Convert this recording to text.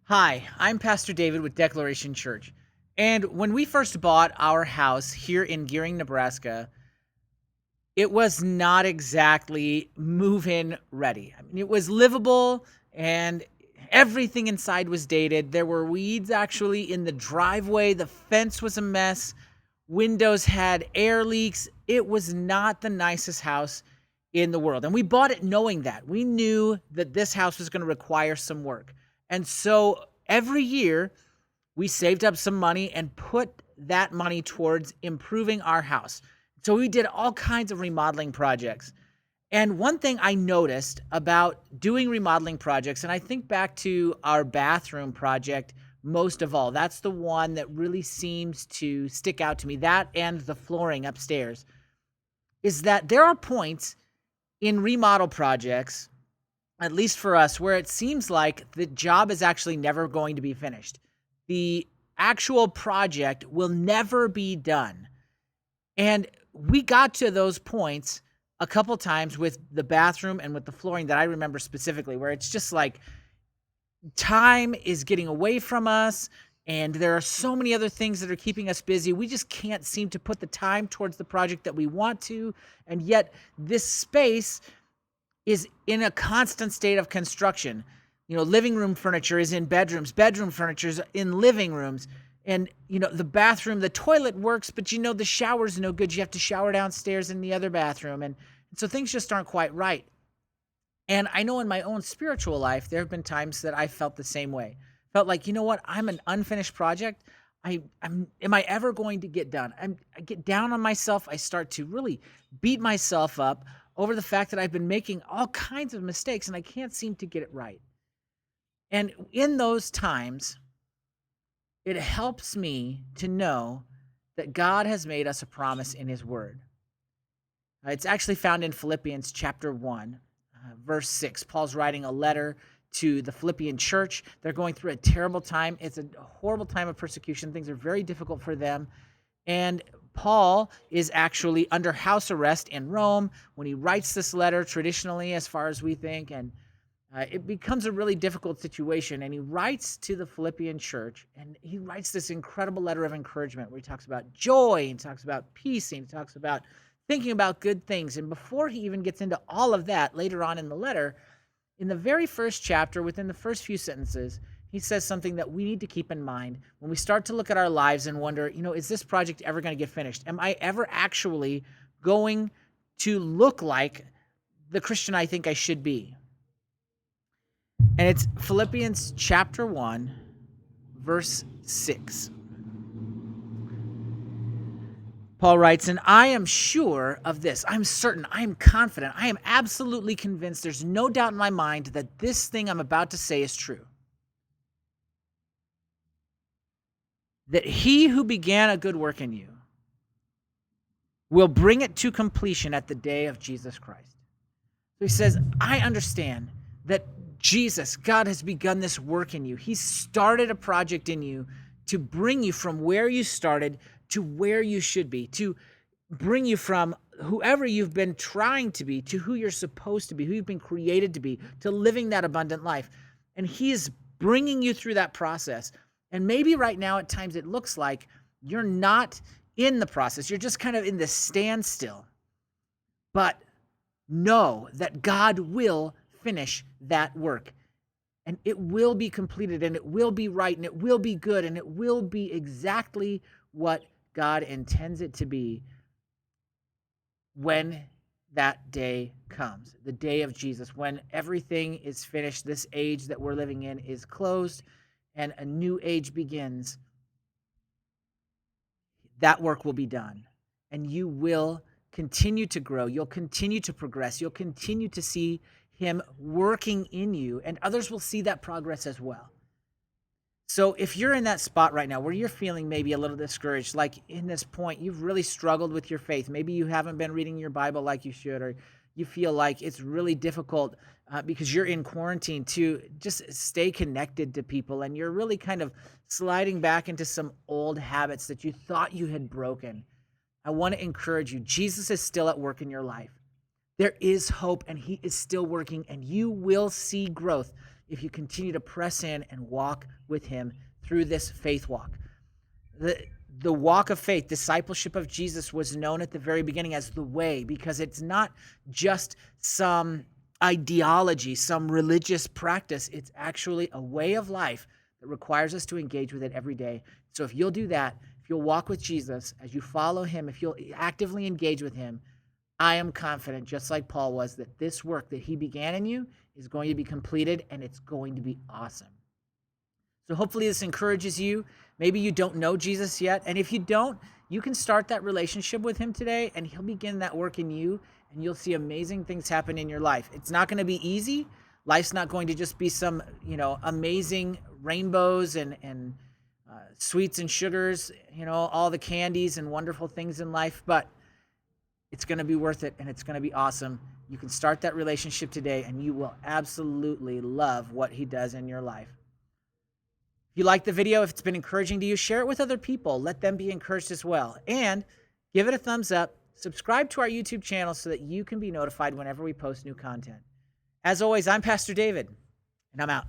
Hi, I'm Pastor David with Declaration Church. And when we first bought our house here in Gearing, Nebraska, it was not exactly move-in ready. I mean, it was livable and everything inside was dated. There were weeds actually in the driveway. The fence was a mess. Windows had air leaks. It was not the nicest house in the world. And we bought it knowing that. We knew that this house was going to require some work. And so every year we saved up some money and put that money towards improving our house. So we did all kinds of remodeling projects. And one thing I noticed about doing remodeling projects, and I think back to our bathroom project most of all, that's the one that really seems to stick out to me, that and the flooring upstairs, is that there are points in remodel projects, at least for us, where it seems like the job is actually never going to be finished. The actual project will never be done. And we got to those points a couple times with the bathroom and with the flooring that I remember specifically, where it's just like time is getting away from us and there are so many other things that are keeping us busy. We just can't seem to put the time towards the project that we want to. And yet this space is in a constant state of construction. You know, living room furniture is in bedrooms, bedroom furniture is in living rooms. And, you know, the bathroom, the toilet works, but you know, the shower's no good. You have to shower downstairs in the other bathroom. And so things just aren't quite right. And I know in my own spiritual life, there have been times that I felt the same way. Felt like, you know what, I'm an unfinished project. Am I ever going to get done? I get down on myself. I start to really beat myself up over the fact that I've been making all kinds of mistakes and I can't seem to get it right. And in those times, it helps me to know that God has made us a promise in his word. It's actually found in Philippians chapter 1, verse 6. Paul's writing a letter to the Philippian church. They're going through a terrible time. It's a horrible time of persecution. Things are very difficult for them. And Paul is actually under house arrest in Rome when he writes this letter, traditionally, as far as we think. And it becomes a really difficult situation. And he writes to the Philippian church, and he writes this incredible letter of encouragement where he talks about joy, and he talks about peace, and he talks about thinking about good things. And before he even gets into all of that, later on in the letter, in the very first chapter, within the first few sentences, he says something that we need to keep in mind when we start to look at our lives and wonder, you know, is this project ever going to get finished? Am I ever actually going to look like the Christian I think I should be? And it's Philippians chapter 1, verse 6. Paul writes, and I am sure of this. I'm certain, I am confident, I am absolutely convinced, there's no doubt in my mind that this thing I'm about to say is true. That he who began a good work in you will bring it to completion at the day of Jesus Christ. So he says, I understand that Jesus, God has begun this work in you. He started a project in you to bring you from where you started to where you should be, to bring you from whoever you've been trying to be to who you're supposed to be, who you've been created to be, to living that abundant life. And he is bringing you through that process. And maybe right now at times it looks like you're not in the process. You're just kind of in this standstill. But know that God will finish that work. And it will be completed, and it will be right, and it will be good, and it will be exactly what God intends it to be when that day comes, the day of Jesus, when everything is finished, this age that we're living in is closed, and a new age begins. That work will be done, and you will continue to grow. You'll continue to progress. You'll continue to see him working in you, and others will see that progress as well. So if you're in that spot right now where you're feeling maybe a little discouraged, like in this point, you've really struggled with your faith. Maybe you haven't been reading your Bible like you should, or you feel like it's really difficult because you're in quarantine to just stay connected to people, and you're really kind of sliding back into some old habits that you thought you had broken. I want to encourage you. Jesus is still at work in your life. There is hope, and he is still working, and you will see growth. if you continue to press in and walk with him through this faith walk. The walk of faith, discipleship of Jesus, was known at the very beginning as the way, because it's not just some ideology, some religious practice. It's actually a way of life that requires us to engage with it every day. So if you'll do that, if you'll walk with Jesus, as you follow him, if you'll actively engage with him, I am confident, just like Paul was, that this work that he began in you is going to be completed, and it's going to be awesome. So hopefully this encourages you. Maybe you don't know Jesus yet, and if you don't, you can start that relationship with him today, and he'll begin that work in you, and you'll see amazing things happen in your life. It's not going to be easy. Life's not going to just be some, amazing rainbows and sweets and sugars, all the candies and wonderful things in life, but it's going to be worth it, and it's going to be awesome. You can start that relationship today, and you will absolutely love what he does in your life. If you like the video, if it's been encouraging to you, share it with other people. Let them be encouraged as well. And give it a thumbs up. Subscribe to our YouTube channel so that you can be notified whenever we post new content. As always, I'm Pastor David, and I'm out.